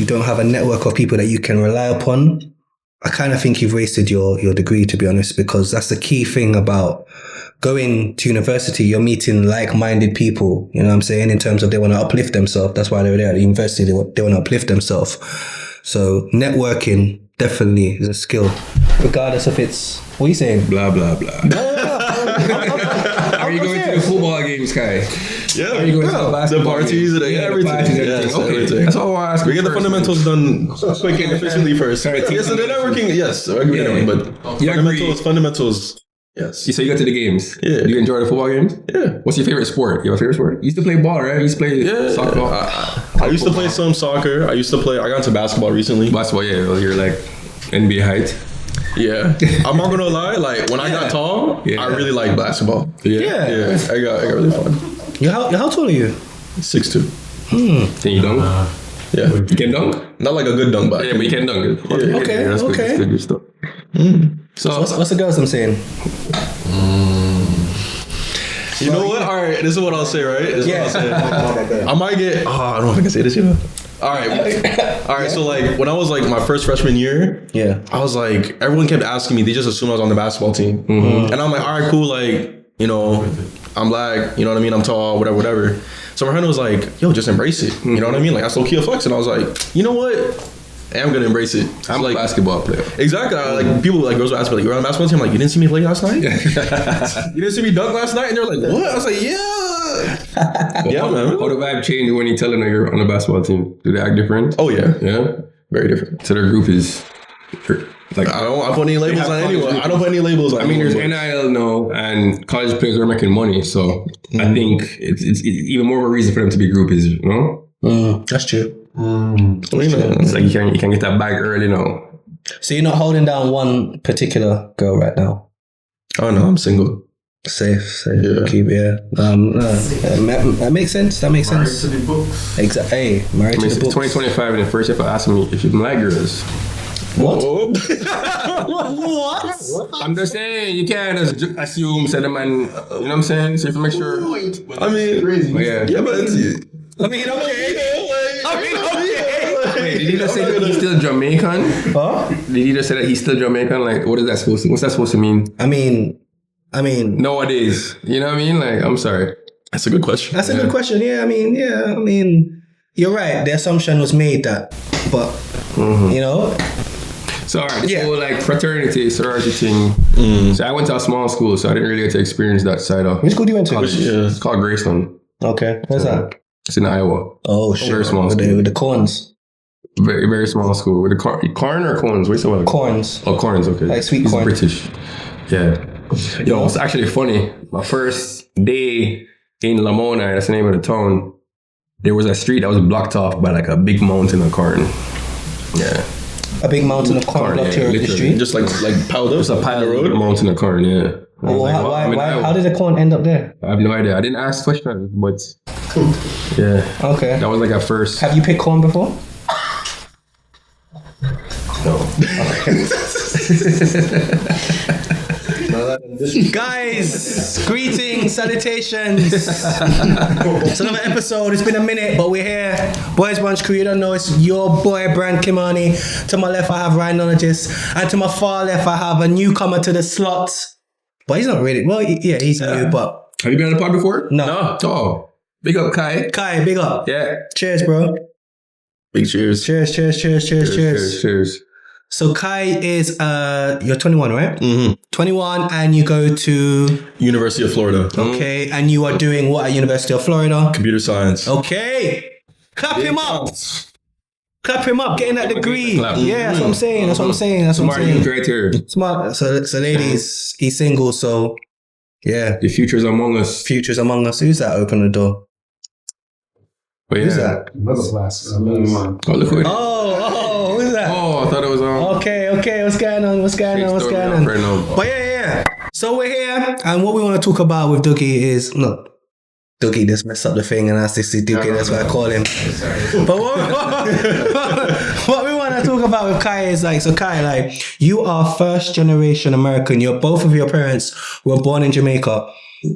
you don't have a network of people that you can rely upon, I kind of think you've wasted your degree, to be honest, because that's the key thing about going to university. You're meeting like-minded people, you know what I'm saying, in terms of they want to uplift themselves. That's why they're there at the university. They want to uplift themselves. So networking definitely is a skill, regardless if it's, what are you saying? Blah, blah, blah. Are you going to the football games, Kai? Yeah, are you going to the basketball parties, games? everything. Yes, okay. Everything. That's all I ask. We get the fundamentals done quick and efficiently first. Yes, so the networking, yes, I agree. But fundamentals. Yes. So you go to the games. Yeah. Do you enjoy the football games? Yeah. What's your favorite sport? You have a favorite sport? You used to play ball, right? You used to play soccer. I used to play some soccer. I got into basketball recently. Basketball, yeah. Well, you're like NBA height. Yeah. I'm not gonna lie, like when I got tall, I really liked basketball. Yeah. I got really fun. How tall are you? 6'2". Can you dunk? Yeah. You can dunk? Not like a good dunk, but yeah, but you can dunk. Yeah. Okay. That's good stuff. So what's the girls I'm saying? You know what? All right, this is what I'll say, right? This is what I'll say. I might get, I don't know if I can say this, you know. All right. So like when I was like my first freshman year, I was like, everyone kept asking me. They just assumed I was on the basketball team, and I'm like, all right, cool. Like, you know, I'm black. You know what I mean? I'm tall. Whatever. So my friend was like, yo, just embrace it. You know what I mean? Like that's low key a flex, and I was like, you know what? I'm gonna embrace it. I'm like a basketball player. Exactly. Like people, like girls would ask me, like, you're on the basketball team. I'm like, you didn't see me play last night? You didn't see me dunk last night? And they're like, what? I was like, yeah. Yeah, man. How the vibe change when you tell them that you're on the basketball team? Do they act different? Oh yeah. Yeah? Very different. So their group is like, I don't put any labels on anyone. I don't put any labels on anyone. I mean, there's NIL now, and college players are making money, so I think it's even more of a reason for them to be groupies, you know? That's true. It's like you can get that bag early now. So you're not holding down one particular girl right now? Oh no, I'm single. Safe. Keep that makes sense. Married to the books. Exactly. Hey, married to the books. 2025, and the first if I asked me if you can like girls. What? What? I'm just saying, you can't just assume, say the man, you know what I'm saying? So you have to make sure. I mean, crazy. Yeah, but it's, Wait, did he just say that he's still Jamaican? Huh? Did he just say that he's still Jamaican? Like, what's that supposed to mean? I mean, nowadays, you know what I mean? Like, I'm sorry. That's a good question. That's a good question. Yeah, I mean, you're right. The assumption was made that, but you know. So, all right, this whole like fraternity, sorority thing. So I went to a small school, so I didn't really get to experience that side of. Which school do you went to? It's called Graceland. Okay, where's that? It's in Iowa. Oh, sure. Very small school. With the corns. Very, very small school. With the corn or corns? What's the Corns. Oh, corns, okay. Like sweet He's corn. British. Yeah. Yo, it's actually funny. My first day in Lamona, that's the name of the town, there was a street that was blocked off by like a big mountain of corn. Yeah. A big mountain of corn blocked your street? Just like piled up. It's a pile of a mountain of corn, yeah. How did the corn end up there? I have no idea. I didn't ask questions, but yeah. Okay. That was like a first. Have you picked corn before? No. Guys, greetings, salutations. It's another episode. It's been a minute, but we're here. Boys Brunch crew, you don't know, it's your boy, Brand Kimani. To my left, I have Rhinologist. And to my far left, I have a newcomer to the slot. But he's not really, well, yeah, he's new, but... Have you been on the pod before? No. Oh, big up, Kai. Kai, big up. Yeah. Cheers, bro. Big cheers. Cheers. So Kai is, you're 21, right? Mm-hmm. 21, and you go to... University of Florida. Okay, and you are doing what at University of Florida? Computer science. Okay. Clap him up. Clap him up, getting that degree. Clap. Yeah, that's what I'm saying. Smart youth right here. Smart. So ladies, he's single, so yeah. The future's among us. Future's among us. Who's that? Open the door. But Who's that? Another glass. Oh, look who it is. Oh, who's that? Oh, I thought it was on. Okay. What's going on? Right now. But yeah. So we're here, and what we want to talk about with Dougie is Dougie just messed up the thing, and that's this is Dougie. That's what I call him. But what we want to talk about with Kai is like, so Kai, like, you are first generation American. Both of your parents were born in Jamaica.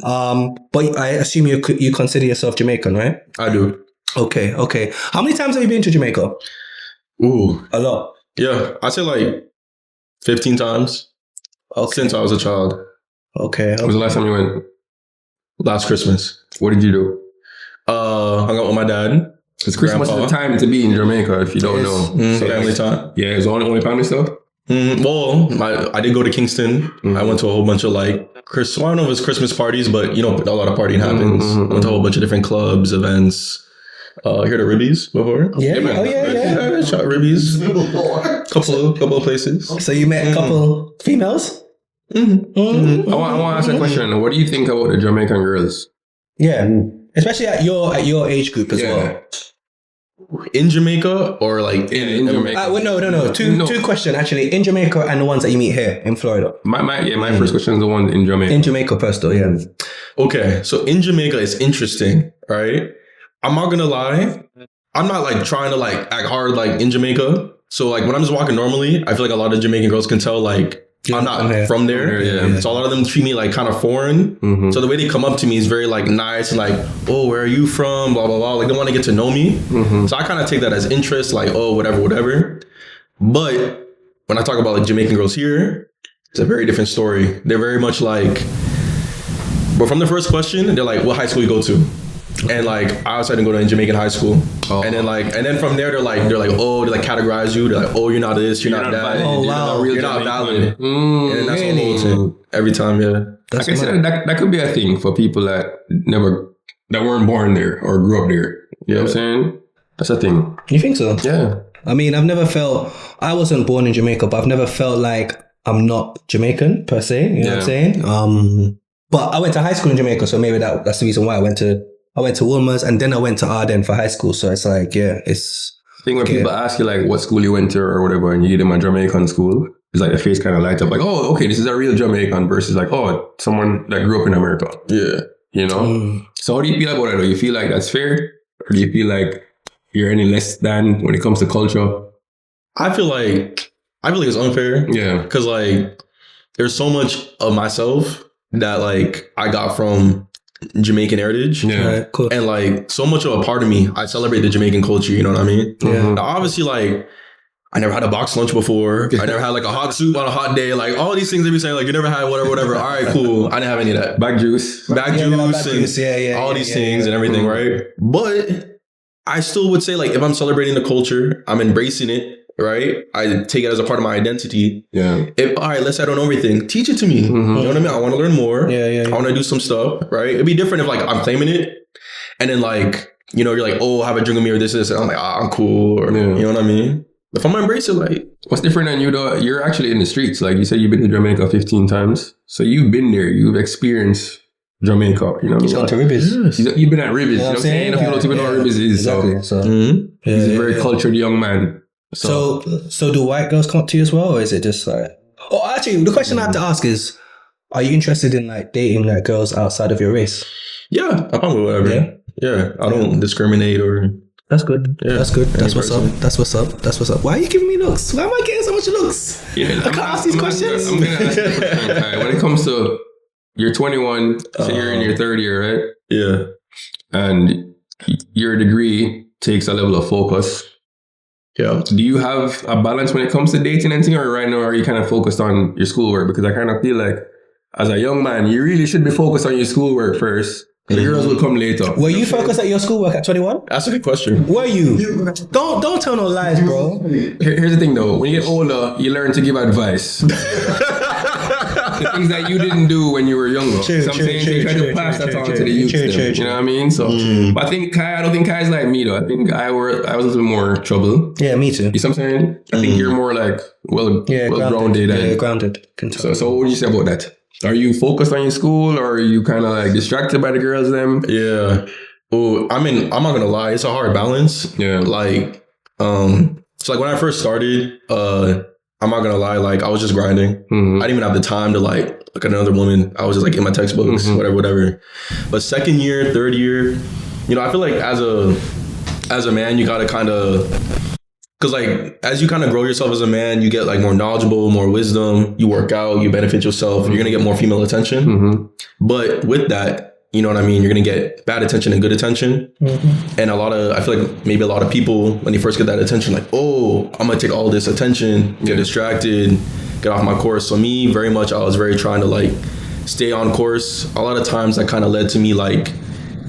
But I assume you consider yourself Jamaican, right? I do. Okay. How many times have you been to Jamaica? Ooh, A lot. yeah. I'd say like 15 times since I was a child. Okay. When was the last time you went? Last Christmas. What did you do? Hung out with my dad. Because Christmas is the time to be in Jamaica, if you don't know. Family time. Yeah, it's only family stuff? Well, I did go to Kingston. I went to a whole bunch of like, I don't know if it's Christmas parties, but you know, a lot of partying happens. I went to a whole bunch of different clubs, events. You heard of Ribbies before? Yeah. man. Oh yeah. I shot Ribbies. couple of places. So you met a couple females? I want to ask a question. What do you think about the Jamaican girls? Yeah. Especially at your age group as well. In Jamaica or like In Jamaica. No. Two questions actually. In Jamaica and the ones that you meet here in Florida. My first question is the one in Jamaica. In Jamaica first though, yeah. Okay, so in Jamaica, it's interesting, right? I'm not gonna lie. I'm not like trying to like act hard like in Jamaica. So like when I'm just walking normally, I feel like a lot of Jamaican girls can tell like I'm not from there. Yeah. So a lot of them treat me like kind of foreign. So the way they come up to me is very like nice and like, oh, where are you from? Blah, blah, blah. Like they want to get to know me. So I kind of take that as interest, like, oh, whatever. But when I talk about like Jamaican girls here, it's a very different story. They're very much like, but from the first question, they're like, what high school you go to? And like I also had to go to a Jamaican high school, and then from there they're like oh they like categorize you. They're like, oh, you're not this, you're not that. Oh wow, you're not valid. And then that's what holds it every time. Yeah, I can say that could be a thing for people that weren't born there or grew up there. You know what I'm saying? That's a thing. You think so? Yeah. I mean, I wasn't born in Jamaica, but I've never felt like I'm not Jamaican per se. You know what I'm saying? But I went to high school in Jamaica, so maybe that's the reason why I went to Wilmers and then I went to Arden for high school. So it's like, it's... I think when people ask you like what school you went to or whatever and you give them a Jamaican school, it's like the face kind of lights up like, oh, okay, this is a real Jamaican versus like, oh, someone that grew up in America. Yeah. You know? So how do you feel about it? Do you feel like that's fair? Or do you feel like you're any less than when it comes to culture? I feel like it's unfair. Yeah. Because like there's so much of myself that like I got from Jamaican heritage. Yeah. Right, cool. And like so much of a part of me, I celebrate the Jamaican culture, you know what I mean? Yeah. Now, obviously like I never had a box lunch before. I never had like a hot soup on a hot day. Like all these things they be saying like you never had whatever. All right, cool. I didn't have any of that. Back juice. Back juice and all these things and everything, right? But I still would say like if I'm celebrating the culture, I'm embracing it. Right? I take it as a part of my identity. Yeah. All right, let's say I don't know everything. Teach it to me. You know what I mean? I want to learn more. Yeah. I want to do some stuff, right? It'd be different if like I'm claiming it and then like, you know, you're like, oh, have a drink with me or this. And I'm like, I'm cool. Or, you know what I mean? If I'm embracing it, like. What's different than you though? You're actually in the streets. Like you said, you've been to Jamaica 15 times. So you've been there. You've experienced Jamaica. You know what I mean? Gone to Ribbies. You've been at Ribbies. You know what I'm saying? If you don't even know what Ribbies is. Exactly. So he's a very cultured young man. So do white girls come up to you as well, or is it just like? Oh, actually, the question I have to ask is: are you interested in like dating like girls outside of your race? Yeah, I'm with whatever. Yeah, I don't discriminate or. That's good. Yeah, that's good. That's what's up. That's what's up. That's what's up. Why are you giving me looks? Why am I getting so much looks? Yeah, I can't ask these questions. I'm gonna ask you a question. Okay. When it comes to you're 21, so you're in your third year, right? Yeah. And your degree takes a level of focus. Yeah. Do you have a balance when it comes to dating and thing, or right now are you kind of focused on your schoolwork? Because I kind of feel like as a young man, you really should be focused on your schoolwork first. The girls will come later. Were you focused at your schoolwork at 21? That's a good question. Were you? Don't tell no lies, bro. Here's the thing though. When you get older, you learn to give advice. The things that you didn't do when you were younger. True, so I'm saying you try to pass that on to the youth. You know what I mean? So, but I think I don't think Kai's like me though. I think I was a little more trouble. Yeah, me too. You see what I'm saying? I think you're more like well-grounded. Grounded. So what would you say about that? Are you focused on your school or are you kind of like distracted by the girls them? Yeah. Oh, I mean, I'm not gonna lie, it's a hard balance. Yeah. Like, so like when I first started, I'm not gonna lie, like I was just grinding. I didn't even have the time to like look at another woman. I was just like in my textbooks, whatever. But second year, third year, you know, I feel like as a man, you gotta kind of, cause like as you kind of grow yourself as a man, you get like more knowledgeable, more wisdom. You work out, you benefit yourself. You're gonna get more female attention. But with that, you know what I mean, you're going to get bad attention and good attention. And I feel like maybe a lot of people, when they first get that attention, like, oh, I'm going to take all this attention, get distracted, get off my course. So me, very much, I was very trying to like stay on course. A lot of times that kind of led to me like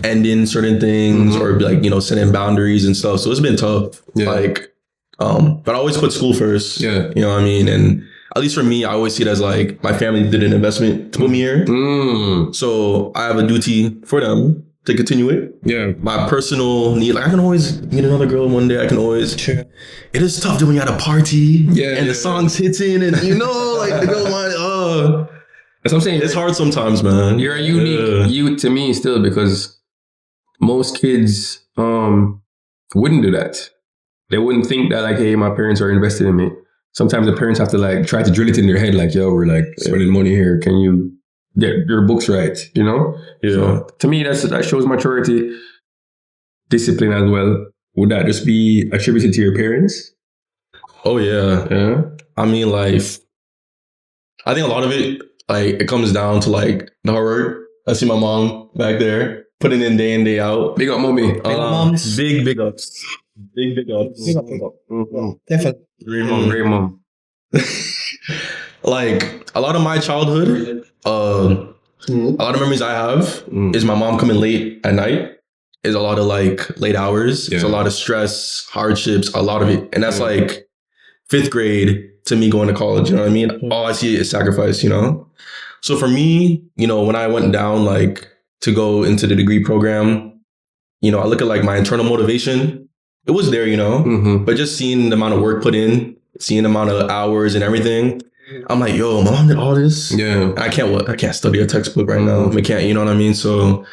ending certain things or like, you know, setting boundaries and stuff. So it's been tough. Like, but I always put school first. You know what I mean? And at least for me, I always see it as like my family did an investment to put me here. So I have a duty for them to continue it. My personal need, like I can always meet another girl one day. I can always. It is tough when you're at a party and the song's hitting and you know, like the girl mind, That's what I'm saying. It's hard sometimes, man. You're a unique youth to me still because most kids wouldn't do that. They wouldn't think that like, hey, my parents are invested in me. Sometimes the parents have to like try to drill it in their head, like, yo, we're like spending money here. Can you get your books right? You know? So to me, that shows maturity, discipline as well. Would that just be attributed to your parents? Oh yeah. I mean, like, I think a lot of it, like, it comes down to like the hard work. I see my mom back there putting in day in, day out. Big up, mommy. Big moms. Big ups. Big ups. Big up. Definitely. Great mom. Like, a lot of my childhood, a lot of memories I have is my mom coming late at night. Is a lot of like late hours. It's a lot of stress, hardships, a lot of it. And that's like 5th grade to me going to college. You know what I mean? All I see is sacrifice, you know? So for me, you know, when I went down like to go into the degree program, you know, I look at like my internal motivation. It was there, you know, but just seeing the amount of work put in, seeing the amount of hours and everything, I'm like, yo, my mom did all this. I can't study a textbook right now. I can't, you know what I mean? So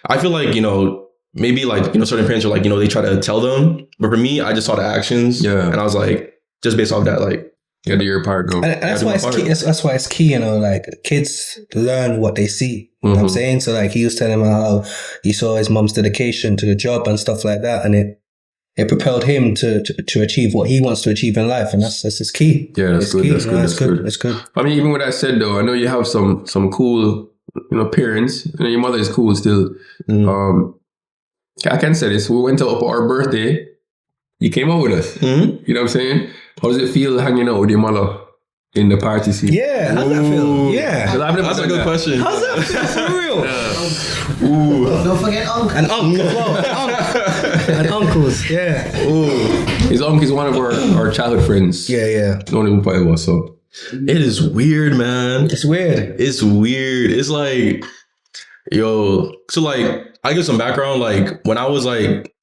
I feel like, you know, maybe like, you know, certain parents are like, you know, they try to tell them, but for me, I just saw the actions and I was like, just based off that, like, do your part, go. And that's why it's key. That's why it's key, you know, like kids learn what they see. You know what I'm saying? So like he was telling me how he saw his mom's dedication to the job and stuff like that. And it propelled him to achieve what he wants to achieve in life. And that's his key. Yeah, that's good. That's good. That's good. I mean, even with that said though, I know you have some cool, you know, parents. You know, your mother is cool still. I can say this. We went out for our birthday. You came out with us. You know what I'm saying? How does it feel hanging out with your mother in the party scene? Yeah, how's that feel? Yeah. That's a good question. How's that feel? For real? Ooh. Don't forget uncle. And uncle as well. And uncles, yeah. Ooh. His uncle is one of our childhood friends. Yeah. Don't even play with us, so. It is weird, man. It's weird. It's like, yo, so like, I give some background. Like when I was like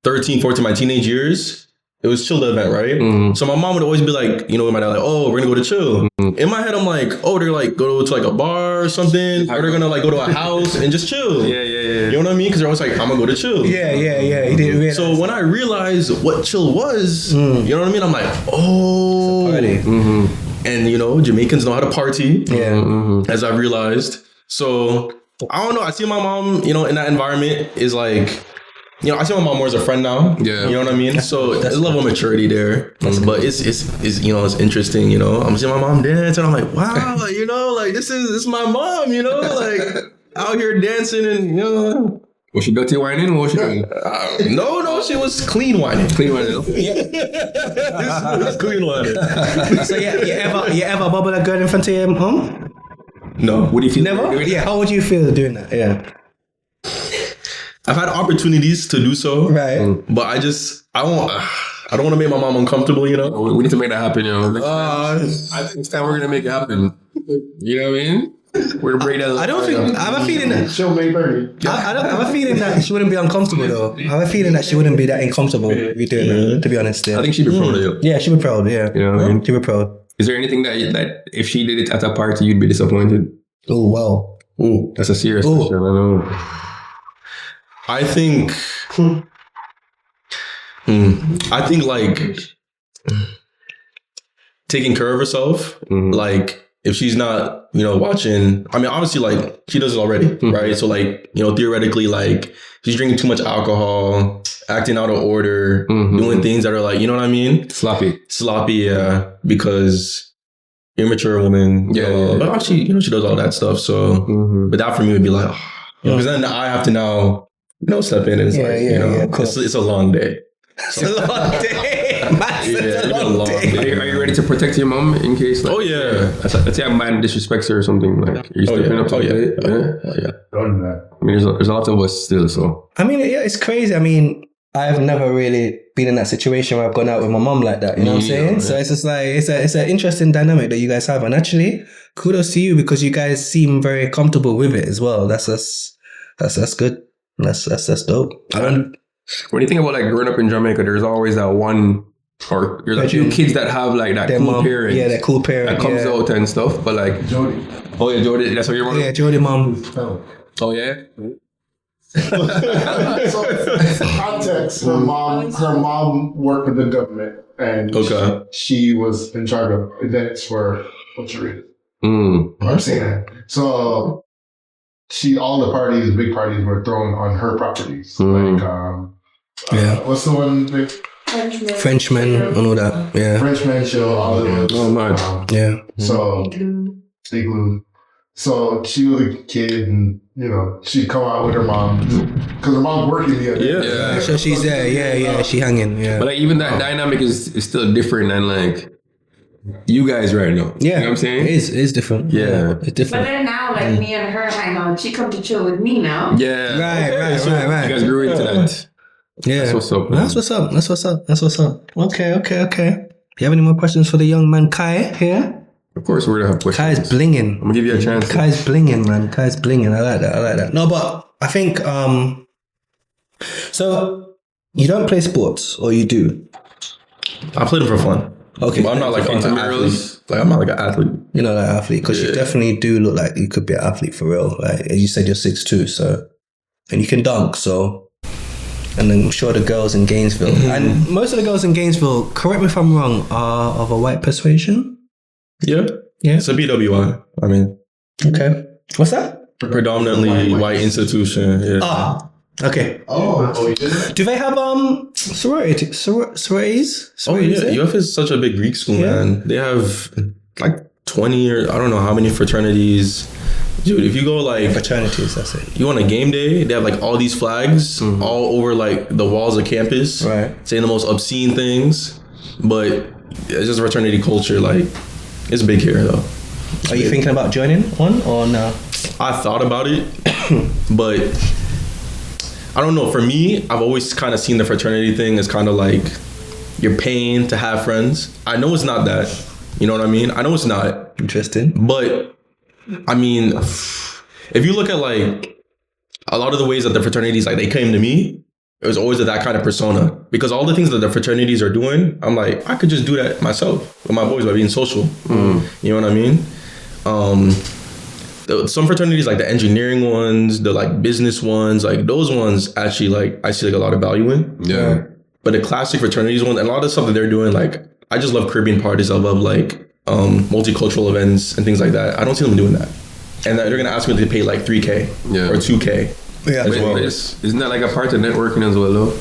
13, 14, my teenage years, it was chill the event, right? So my mom would always be like, you know, my dad like, oh, we're gonna go to chill. In my head, I'm like, oh, they're like go to like a bar or something, or they're gonna like go to a house and just chill. Yeah. You know what I mean? Because they're always like, I'm gonna go to chill. Yeah. He didn't realize. So when I realized what chill was, you know what I mean? I'm like, oh, it's a party. And you know, Jamaicans know how to party. As I realized. So I don't know. I see my mom, you know, in that environment is like, you know, I see my mom more as a friend now. Yeah. You know what I mean? So there's a level of maturity there. But it's you know, it's interesting, you know. I'm seeing my mom dance and I'm like, wow, you know, like this is my mom, you know, like out here dancing and, you know. Was she dirty whining or was she doing? No, she was clean whining. Clean whining. This is clean whining. So you ever bubble a girl in front of your mom? No. Would you feel? Never? Yeah. How would you feel doing that? Yeah. I've had opportunities to do so, right? But I don't want to make my mom uncomfortable, you know. We need to make that happen, you know. I think it's time we're gonna make it happen. You know what I mean? We're gonna break that. I don't think. I have a feeling that. Show May Bernie. I have a feeling that she wouldn't be uncomfortable though. I have a feeling that she wouldn't be that uncomfortable with you doing that. To be honest, I think she'd be proud of you. Yeah, she'd be proud. Yeah, you know what I mean. She'd be proud. Is there anything that if she did it at a party, you'd be disappointed? Oh wow. Oh, that's a serious question. I know. I think like taking care of herself, like if she's not, you know, watching, I mean, obviously like she does it already, right? So like, you know, theoretically, like she's drinking too much alcohol, acting out of order, doing things that are like, you know what I mean? Sloppy, yeah, because immature woman. But actually, you know, she does all that stuff. So, but that for me would be like, Because then I have to now, step in and it's it's a long day. It's a long day. It's a long day. Are you ready to protect your mom in case? Like, Oh yeah. let's say a man disrespects her or something. Like, are you stepping up to it? Yeah. Done that. I mean, there's a lot of us still. So I mean, yeah, it's crazy. I mean, I've never really been in that situation where I've gone out with my mom like that. You know what I'm saying? Yeah. So it's just like it's an interesting dynamic that you guys have, and actually, kudos to you because you guys seem very comfortable with it as well. That's good. That's dope. I don't. when you think about like growing up in Jamaica, there's always that one or there's a few kids that have like that Their cool mom, parent. yeah, that cool parent that comes out and stuff. But like, Jody. oh yeah, Jody, that's what your mom. Yeah, Jody mom. Oh yeah. So, for context, her mom worked with the government, and she was in charge of events for I'm saying that. So all the parties, big parties, were thrown on her properties. Like what's the one? Frenchman and all that. Yeah. Frenchman show, all of those. Oh man. Yeah. So Igloo. So she was a kid, and she'd come out with her mom because her mom's working the other day. Yeah. So she's there. Yeah. She hanging. Yeah. But like even that dynamic is still different than like you guys right now. Yeah. You know what I'm saying? It is different. Yeah. It's But different. then now, like me and her hang out. She come to chill with me now. Yeah. Right. You guys grew into that. Yeah. That's what's up, man. That's what's up. Okay. You have any more questions for the young man Kai here? Of course we're gonna have questions. Kai's blinging. I'm gonna give you a chance. Kai's blinging, man. Kai's blinging. I like that. No, but I think so you don't play sports, or you do? I played them for fun. Okay. But I'm not like an athlete. Like I'm not like an athlete. You're not an athlete because you definitely do look like you could be an athlete for real. Like as you said, you're 6'2", so and you can dunk. So, and I'm sure the girls in Gainesville and most of the girls in Gainesville, correct me if I'm wrong, are of a white persuasion. Yeah. It's a BWI. I mean, Okay. What's that? predominantly white institution. Yeah. Ah. Okay. Oh, you did? Do they have sororities? Oh yeah, UF is such a big Greek school, man. They have like 20 or I don't know how many fraternities. Dude, if you go like Fraternities, that's it. you on a game day, they have like all these flags all over like the walls of campus, Right. saying the most obscene things. But it's just fraternity culture. Like it's big here though. Are you thinking about joining one or no? I thought about it, but I don't know. For me, I've always kind of seen the fraternity thing as kind of like you're paying to have friends. I know it's not that. You know what I mean? I know it's not. Interesting. But I mean, if you look at like a lot of the ways that the fraternities, like they came to me, it was always that kind of persona. Because all the things that the fraternities are doing, I'm like, I could just do that myself with my boys by being social. You know what I mean? Some fraternities, like the engineering ones, the like business ones, like those ones actually like I see like a lot of value in. Yeah. But the classic fraternities one and a lot of the stuff that they're doing, like I just love Caribbean parties. I love like multicultural events and things like that. I don't see them doing that. And they're gonna ask me to pay like $3K or $2K. Yeah. As well. Isn't that like a part of networking as well though?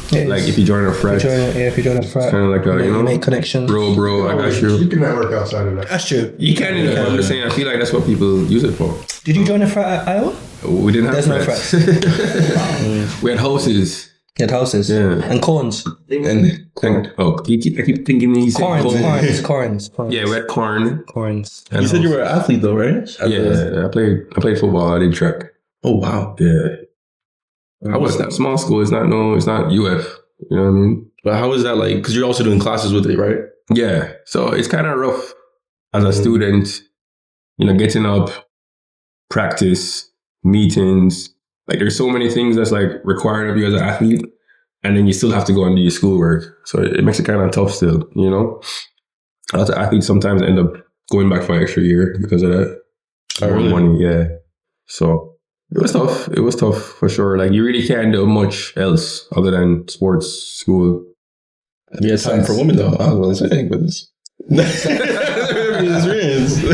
Like if you join a frat, If you join a frat, kind of like a, you make connections. bro, I got you. You can network outside of that. That's true. You can, but I'm just saying, I feel like that's what people use it for. Did you join a frat at Iowa? We didn't have There's no frats. frats. We had houses. You had houses. Yeah. And corns. And I keep thinking you said Corns. Yeah, we had corn. Corns. And You said you were an athlete though, right? Yeah, I played football. I did track. Oh wow. Yeah. How was that? Small school. It's not UF. You know what I mean? But how is that like? Because you're also doing classes with it, right? Yeah. So it's kind of rough as a student, getting up, practice, meetings. Like there's so many things that's like required of you as an athlete. And then you still have to go and do your schoolwork. So it makes it kind of tough still, A lot of athletes sometimes end up going back for an extra year because of that. Oh, really? Money, yeah. So it was tough. It was tough for sure. Like you really can't do much else other than sports, school. Yeah, time for women though. I was gonna say, but it's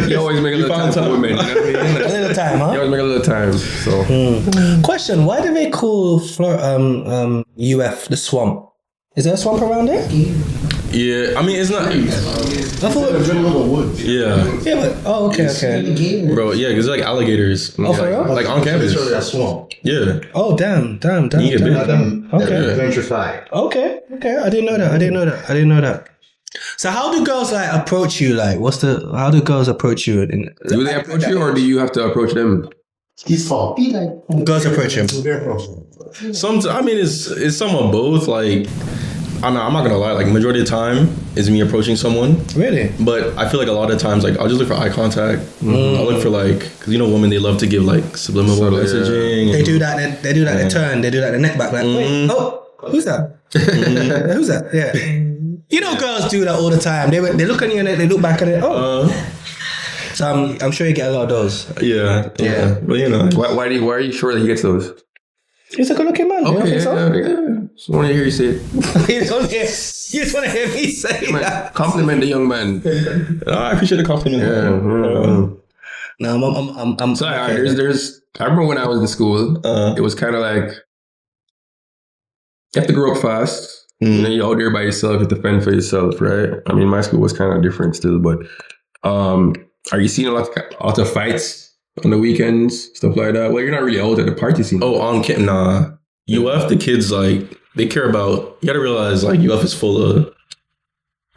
You always make a little time for women. You know what I mean? A little time, huh? You always make a little time. So Question: why do they call UF the swamp? Is there a swamp around there? Yeah, I mean it's not. I thought it was in the woods. Yeah. Yeah, but okay. Bro, yeah, because like alligators. Oh, for real? Like on campus. It's that swamp. Yeah. Oh, damn. You get bit. Okay. Gentrified. Okay. I didn't know that. So how do girls like approach you? Like, how do girls approach you? Do they approach you, or do you have to approach them? He's fault. Girls approach him. I mean, it's some of both. Like, I'm not gonna lie. Like, majority of the time is me approaching someone. Really? But I feel like a lot of times, like, I'll just look for eye contact. I'll look for like, because women, they love to give like subliminal messaging. They do that. They do that. They turn. They do that. The neck back. Like, wait, who's that? Who's that? Yeah. Girls do that all the time. They look at you and they look back at it. So I'm sure you get a lot of those. Yeah. But Why are you sure that he gets those? He's a good-looking man. Okay, you don't think yeah. Just want to hear you say it. you just want to hear me say that. Compliment the young man. I appreciate the compliment. No, I'm so there's. I remember when I was in school, it was kind of like you have to grow up fast. You're out there by yourself. You have to fend for yourself, right? I mean, my school was kind of different still, but are you seeing a lot of fights on the weekends, stuff like that? Well, you're not really out at the party scene. Oh, on camp, nah. UF, the kids, like, they care about, you gotta realize, like, UF is full of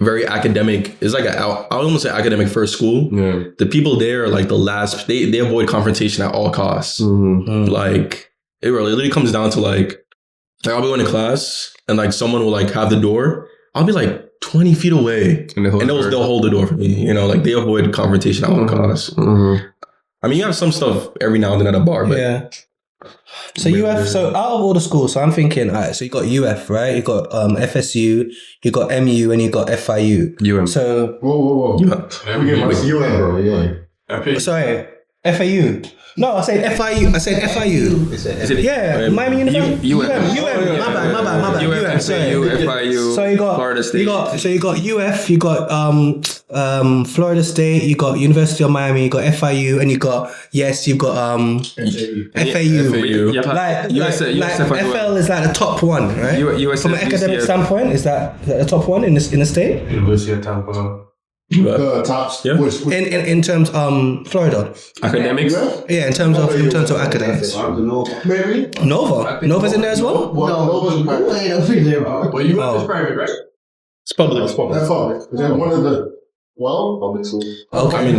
very academic, it's like I would almost say academic first school. Yeah. The people there are like the last, they avoid confrontation at all costs. Like, it literally comes down to like I'll be going to class and like someone will like have the door. I'll be like 20 feet away and they'll hold the door for me. Like they avoid confrontation at all costs. I mean, you have some stuff every now and then at a bar, but yeah. So UF, so out of all the schools, so I'm thinking, all right, so you got UF, right? You got FSU, you got MU, and you got FIU. UM. So whoa. Let me get my UN, bro. Sorry, FAU. No, I said FIU. Is it yeah, Miami University. UM. My bad. UM. FIU. So you got Florida State. You got UF. You got Florida State. You got University of Miami. You got FIU, and you've got FAU. Like FL is like the top one, right? From an academic standpoint, is that the top one in the state? University of Tampa. The tops. Yeah. In terms Florida academics. Yeah, in terms of academics. Maybe Nova's in there as well. Nova's private. Well, you is private, right? It's public. That's public. Is that one of the public schools? Okay.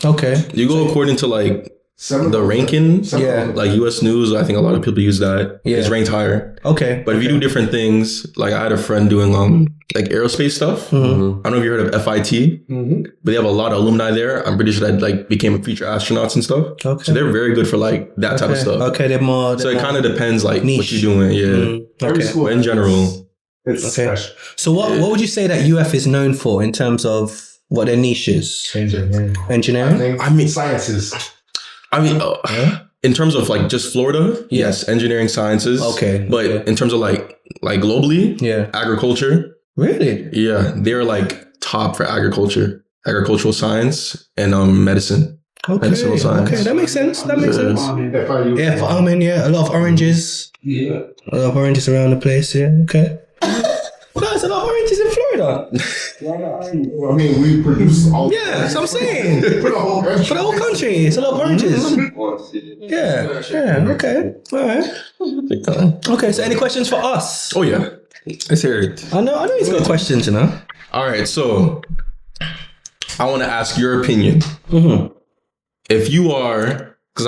Okay. You go according to like the ranking. Yeah. Like US News, I think a lot of people use that. Yeah. It's ranked higher. Okay. But if you do different things, like I had a friend doing like aerospace stuff. I don't know if you heard of FIT, but they have a lot of alumni there. I'm pretty sure that like became future astronauts and stuff. Okay. So they're very good for like that type of stuff. Okay, they're more. So it kind of depends like niche. what you're doing. Yeah. Every school But in general. It's special. So what would you say that UF is known for in terms of what their niche is? Engineering? I mean sciences. In terms of like just Florida, yes, engineering sciences. Okay. But in terms of like globally, agriculture. Really? Yeah, they're like top for agricultural science and medicine. Okay. Medicinal science. Okay, that makes sense. FIU. Yeah, farming, a lot of oranges. Yeah. A lot of oranges around the place, yeah. Okay. There's a lot of oranges in Florida. I mean, we produce all. Yeah, that's what I'm saying. For the whole country. For the whole country, it's a lot of oranges. Yeah, okay. All right. Okay, so any questions for us? Oh, yeah. Let's hear it. I know he's got questions, you know. All right, so I want to ask your opinion. If you are, because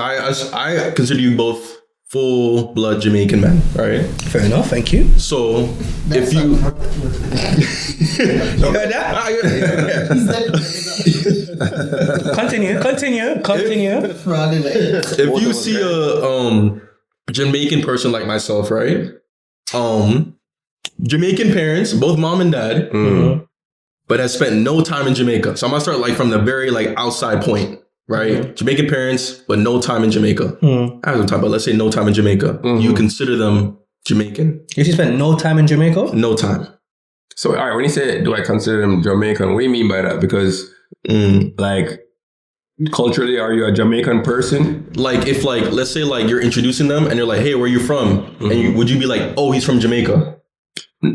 I consider you both full blood Jamaican men, right? Fair enough, thank you. So if you heard that? Continue. If you see a Jamaican person like myself, right? Jamaican parents, both mom and dad, but has spent no time in Jamaica. So I'm gonna start like from the very like outside point, right? Jamaican parents, but no time in Jamaica. I was talking about, let's say no time in Jamaica. You consider them Jamaican? If you spent no time in Jamaica? No time. So, all right, when you say, do I consider them Jamaican, what do you mean by that? Because, like, culturally, are you a Jamaican person? Like, if, like, let's say, like, you're introducing them and you're like, hey, where are you from? And would you be like, oh, he's from Jamaica?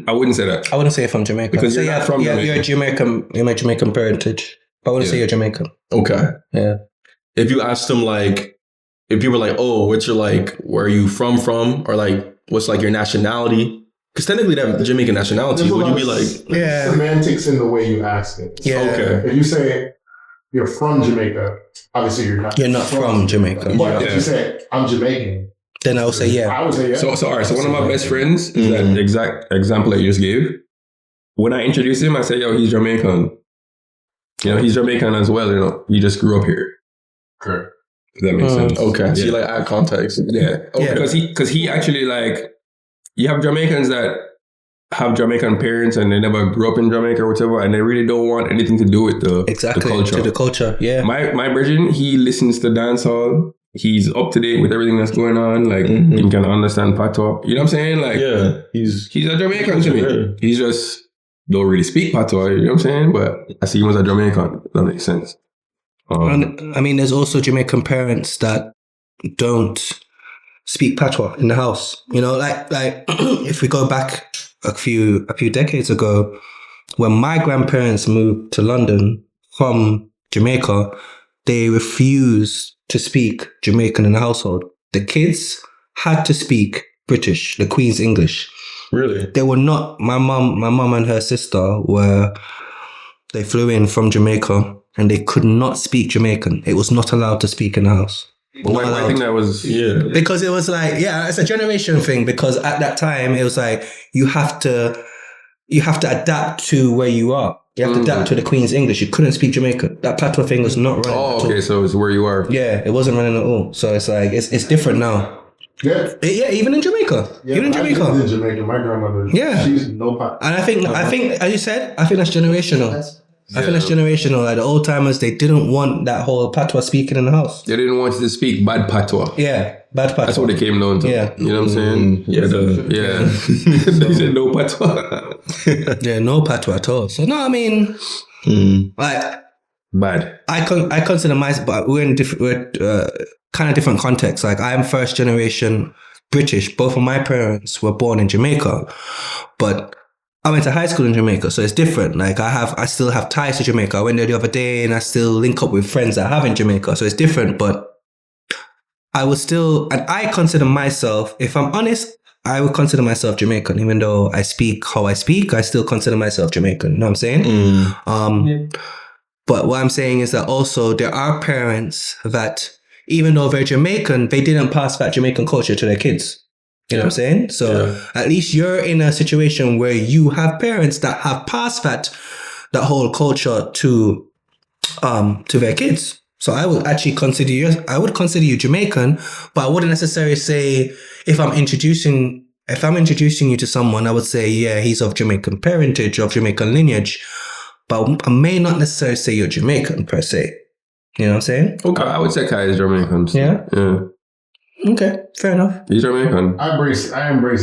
I wouldn't say that. I wouldn't say from Jamaica. Because so you're not from Jamaica. You're Jamaican. You're my Jamaican parentage. But I wouldn't say you're Jamaican. Okay. Yeah. If you asked them like, if you were like, oh, what's your like, where are you from, or like, what's like your nationality? Because technically that Jamaican nationality, would you be like, semantics in the way you ask it. Yeah. Okay. If you say you're from Jamaica, obviously you're not. You're not from Jamaica. But if you say I'm Jamaican, then I would say I would say yeah. So all right. So one of my best friends is that exact example that you just gave. When I introduce him, I say, "Yo, he's Jamaican. You know, he's Jamaican as well. You know, he just grew up here." Correct. If that makes sense. Okay. Yeah. So you like add context. Yeah. Yeah. Because he actually like, you have Jamaicans that have Jamaican parents and they never grew up in Jamaica or whatever, and they really don't want anything to do with the culture. To the culture. Yeah. My virgin, he listens to dancehall. He's up to date with everything that's going on. Like, he can understand patois. You know what I'm saying? Like, yeah, he's a Jamaican to me. He's just don't really speak patois. You know what I'm saying? But I see him as a Jamaican. That makes sense. And, I mean, there's also Jamaican parents that don't speak patois in the house. You know, like if we go back a few decades ago, when my grandparents moved to London from Jamaica, they refused to speak Jamaican in the household. The kids had to speak British, the Queen's English. Really? They were not. My mum and her sister they flew in from Jamaica and they could not speak Jamaican. It was not allowed to speak in the house. But why I think that was because it was like, it's a generation thing, because at that time it was like you have to adapt to where you are. You have to adapt to the Queen's English. You couldn't speak Jamaican. That patois thing was not running. Oh, okay, so it's where you are. Yeah, it wasn't running at all. So it's like it's different now. Yeah. Even in Jamaica. Yeah, even in Jamaica. I lived in Jamaica. My grandmother. Yeah. She's no pot. And I think as you said, I think that's generational. I think that's generational. Like the old timers, they didn't want that whole patois speaking in the house. They didn't want you to speak bad patois. Yeah, bad patois. That's what it came down to. Yeah. You know what I'm saying? They said no patois. Yeah, no patois at all. So no, I mean, like bad. I consider myself, but we're kind of different contexts. Like I'm first generation British. Both of my parents were born in Jamaica, but I went to high school in Jamaica, so it's different. Like I still have ties to Jamaica. I went there the other day and I still link up with friends that I have in Jamaica. So it's different, but I consider myself, if I'm honest, I would consider myself Jamaican. Even though I speak how I speak, I still consider myself Jamaican. You know what I'm saying? But what I'm saying is that also there are parents that, even though they're Jamaican, they didn't pass that Jamaican culture to their kids. You know what I'm saying? So at least you're in a situation where you have parents that have passed that whole culture to their kids. So I would actually consider you Jamaican, but I wouldn't necessarily say if I'm introducing you to someone, I would say, yeah, he's of Jamaican parentage, of Jamaican lineage, but I may not necessarily say you're Jamaican per se. You know what I'm saying? Okay, I would say Kai is Jamaican. Yeah? Yeah. Okay, fair enough. He's Jamaican. I embrace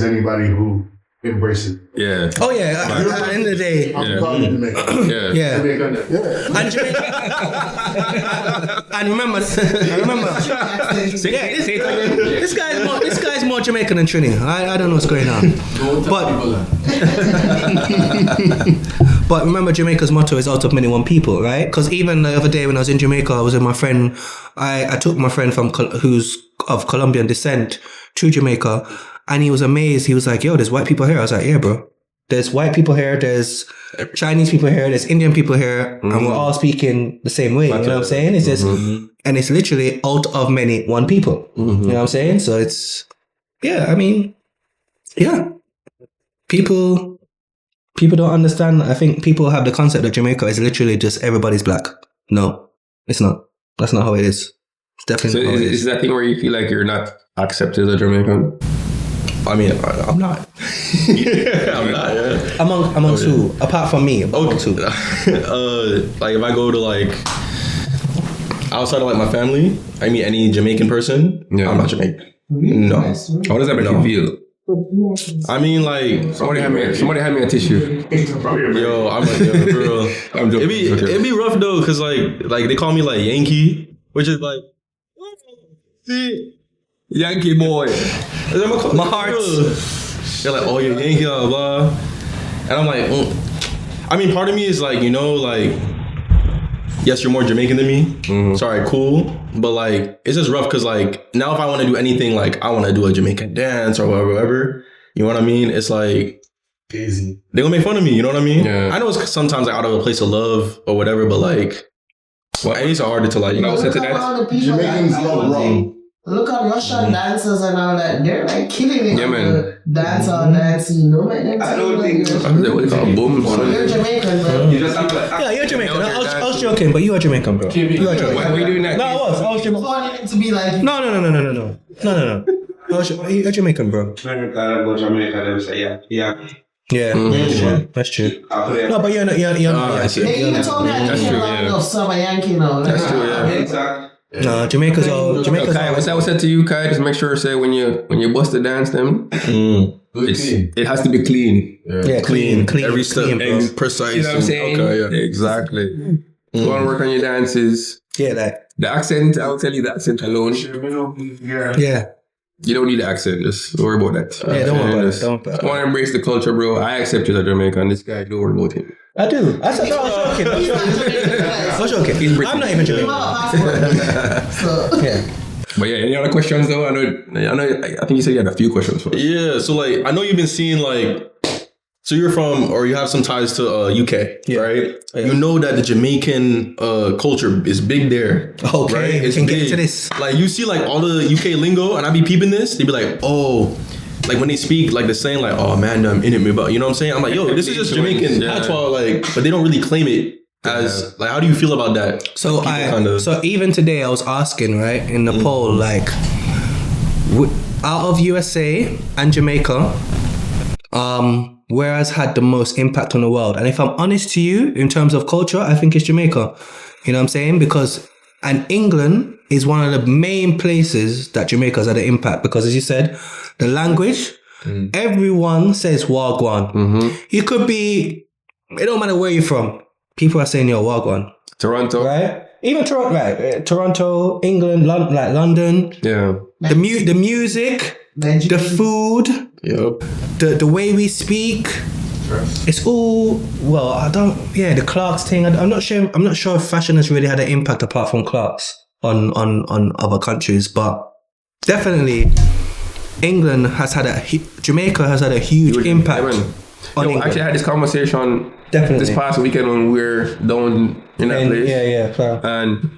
anybody who embraces it. Yeah. Oh yeah. At the end of the day. I'm probably Jamaican. Yeah. Jamaican. Yeah. And Jamaican. And remember. This guy's more Jamaican than Trini. I don't know what's going on. But remember, Jamaica's motto is out of many one people, right? Because even the other day when I was in Jamaica, I was with my friend. I took my friend who's of Colombian descent to Jamaica, and he was amazed. He was like, yo, there's white people here. I was like, yeah, bro. There's white people here, there's Chinese people here, there's Indian people here, and we're all speaking the same way. You know what I'm saying? It's just, and it's literally out of many one people. You know what I'm saying? So it's, People don't understand. I think people have the concept that Jamaica is literally just everybody's black. No, it's not. That's not how it is. It's definitely not how it is. Is that thing where you feel like you're not accepted as a Jamaican? I mean, I'm not. I'm not. Yeah. Among two, apart from me. Among two. Like if I go to like outside of like my family, I meet any Jamaican person. Yeah. I'm not Jamaican. No. How does that make you feel? I mean, like somebody hand me a tissue. Yo, I'm like, yo, for real. I'm joking. It'd be rough though, cause like they call me like Yankee, which is like, Yankee boy. My heart. They're like, oh, you're Yankee, blah blah. And I'm like, I mean, part of me is like, you know, like, yes, you're more Jamaican than me. Sorry, cool. But like, it's just rough because like, now if I want to do anything, like I want to do a Jamaican dance or whatever, you know what I mean? It's like, easy. They're gonna make fun of me, you know what I mean? Yeah. I know it's sometimes like out of a place of love or whatever, but like, well, it's harder to like, you know, say to that. Jamaicans love rum. Look at Russian dancers and all that. They're like killing it. Yeah, man. Dance on dancing, you know, man. I don't think what they call boom. You're Jamaican, bro. You just have to, yeah, you're Jamaican. I was joking, but you are Jamaican, bro. You are Jamaican. Why are you doing that? No, I was Jamaican. I wanted it to be like No. You're Jamaican, bro. Yeah, that's true. No, but you're not. They even told me I didn't hear enough Summer Yankee now. That's true, yeah. Exactly. No, Jamaica's all. Kai, what's that said to you, Kai? Just make sure say when you bust the dance, them it has to be clean. Yeah, clean. Every step, clean, precise. You know what I'm saying? Okay, yeah. Exactly. Go and work on your dances. Yeah, like the accent. I'll tell you the accent alone. Yeah. You don't need the accent. Just worry about that. Yeah, don't worry about it. Don't want to embrace the culture, bro. I accept you as a Jamaican. This guy, don't worry about him. I do. I was joking. I'm not even Jamaican. Yeah. But yeah, any other questions though? I think you said you had a few questions for us. Yeah, so like I know you've been seeing like, so you're from or you have some ties to UK, right? Yeah. You know that the Jamaican culture is big there. Okay, right? We can get into this. Like you see like all the UK lingo, and I be peeping this. They be like, oh, like when they speak, like they're saying like, oh man, I'm in it, but you know what I'm saying? I'm like, yo, this is just Jamaican patois, like, but they don't really claim it as like. How do you feel about that? So so even today I was asking right in the poll like, out of USA and Jamaica, where has had the most impact on the world? And if I'm honest to you, in terms of culture, I think it's Jamaica. You know what I'm saying? And England is one of the main places that Jamaica's had an impact because, as you said, the language, everyone says Wagwan. You could be, it don't matter where you're from. People are saying, yo, Wagwan. Toronto. Right? Even Toronto, right? Toronto, England, like London. Yeah. The music, the food, the way we speak. It's all the Clarks thing. I'm not sure if fashion has really had an impact apart from Clarks on other countries, but definitely England has had Jamaica has had a huge impact on England. I actually had this conversation this past weekend when we were down in that place. Yeah. And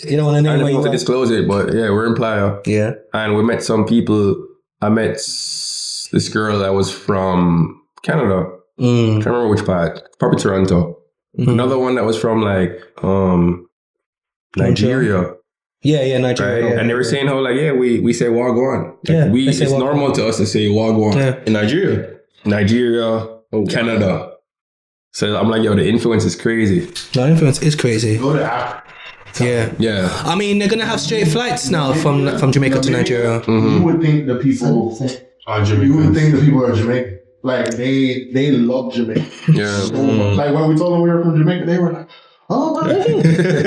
you don't want to name where you to disclose it, but yeah, we're in Playa. Yeah. And we met some people. I met this girl that was from Canada. Can't remember which part. Probably Toronto. Another one that was from like Nigeria. Yeah, Nigeria. Right? Yeah, and they were saying how like we say Wagwan. Like, it's Wagwan. normal to us to say Wagwan in Nigeria, Canada. So I'm like, yo, the influence is crazy. The influence is crazy. Go to Africa. Yeah. I mean, they're gonna have straight flights now from Jamaica to Nigeria. You would think the people are Jamaican. You would think the people are Jamaican. Like they love Jamaica. Yeah. Like when we told them we were from Jamaica, they were like, oh my God,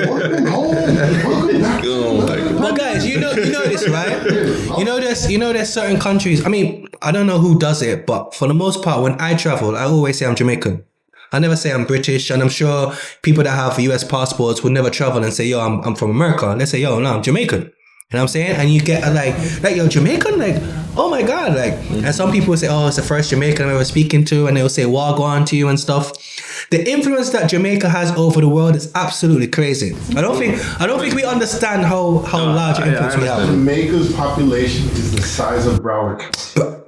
welcome home, welcome back. But guys, you know this, right? You know there's certain countries. I mean, I don't know who does it, but for the most part, when I travel, I always say I'm Jamaican. I never say I'm British, and I'm sure people that have US passports would never travel and say, yo, I'm from America. Let's say, yo, no, I'm Jamaican. You know what I'm saying? And you get like yo, Jamaican? Like, oh my God. Like, and some people say, oh, it's the first Jamaican I'm ever speaking to, and they'll say Wagwan to you and stuff. The influence that Jamaica has over the world is absolutely crazy. I don't think we understand how large influence we have. Jamaica's population is the size of Broward.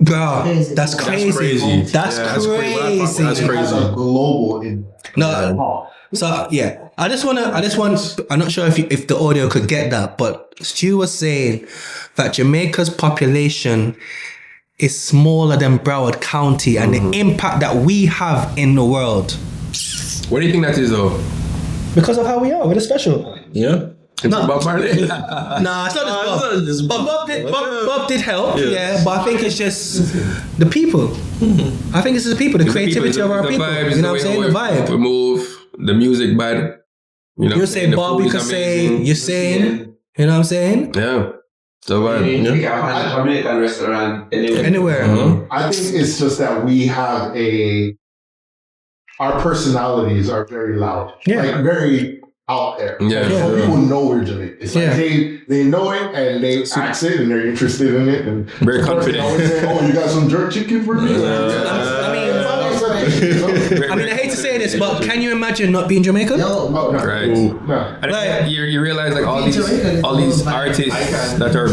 Bro, that's crazy. That's crazy. That's crazy. Global So yeah, I just want. I'm not sure if the audio could get that, but Stu was saying that Jamaica's population is smaller than Broward County, and the impact that we have in the world. What do you think that is, though? Because of how we are, we're the special. Yeah. Bob Marley? Nah, it's not just Bob. Bob did help, but I think it's just the people. I think it's the people, the creativity of our people. Vibes, you know what I'm saying? The vibe. We move, the music bad. You say Bob, you could say you're saying, you know what I'm saying? Yeah. So bad. Jamaican restaurant anywhere. I think it's just that we have a our personalities are very loud. Yeah. Like very out there. Yeah. Like, some people know we're Jamaican. It's like they know it and they ask it and they're interested in it and very confident. Always say, "Oh, you got some jerk chicken for me?" I mean, I hate to say this, but can you imagine not being Jamaican? No. Right. No. And like, you realize like all these artists that are.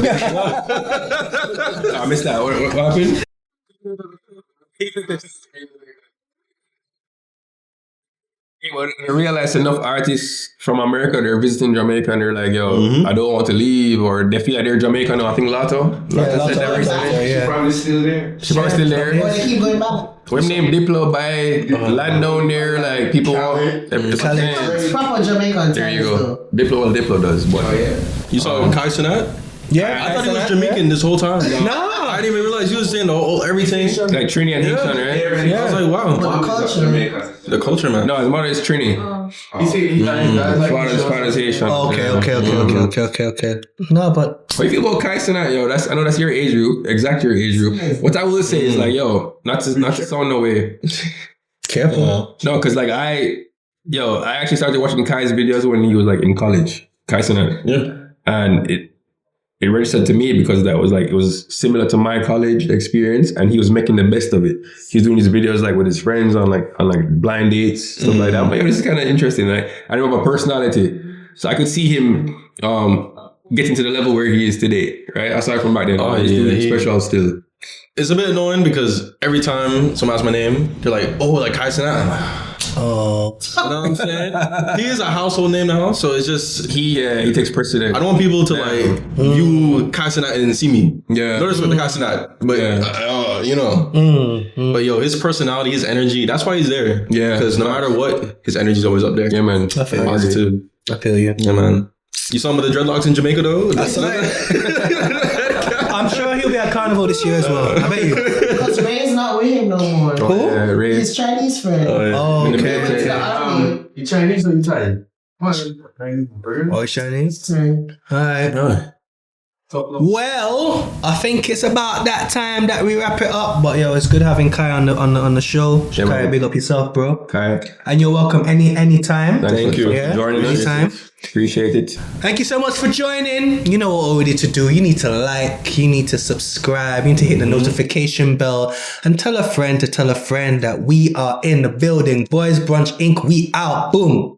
I missed that. What happened? You realize enough artists from America, they're visiting Jamaica and they're like, yo, I don't want to leave, or they feel like they're Jamaican. I think Lotto said that recently. She's probably still there. She's probably still there. Or they keep going back. When name Diplo by land down there, like people want. It's proper Jamaican. There you go. Diplo does. But You saw Kai Cenat? Yeah, I thought he was Jamaican this whole time. No. I didn't even realize he was saying everything. like Trini and Hickson, right? I was like, wow. But the culture. The culture, man. No, his mother is Trini. Father's Haitian. Okay. No, but What you feel about Kai Cenat, yo? I know that's your age group, exact your age group. What I will say is like, yo, not to sound no way. careful. No, because like I actually started watching Kai's videos when he was like in college. Kai Cenat. Yeah. And it registered to me because it was similar to my college experience, and he was making the best of it. He was doing these videos like with his friends on blind dates, stuff like that. But this is kind of interesting. Like, I know about personality, so I could see him getting to the level where he is today, right? Aside from back then, he's doing special still. It's a bit annoying because every time someone asks my name, they're like, "Oh, like Kai Cenat." Oh, you know what I'm saying? He is a household name now, so it's just he takes precedence. I don't want people to like view Kai Cenat and see me. Yeah, no respect to Kai Cenat, but you know. But yo, his personality, his energy, that's why he's there. Yeah, because no matter what, his energy's always up there. Yeah, man. I feel Positive. I feel you. Yeah, man. You saw him with the dreadlocks in Jamaica though. That's I'm sure he'll be at Carnival this year as well. I bet you. Because Ray's not with him no more. Who? Yeah, Ray. His Chinese friend. Oh, okay. You Chinese or you Thai? Oh, it's Chinese? Alright. Well, I think it's about that time that we wrap it up. But yo, it's good having Kai on the show. Yeah, Kai, man. big up yourself, bro. Kai. And you're welcome anytime. Thank you. Yeah, Joining us. anytime. Appreciate it. Thank you so much for joining. You know what already to do. You need to like, you need to subscribe, you need to hit the notification bell, and tell a friend to tell a friend that we are in the building. Boys Brunch Inc. We out. Boom.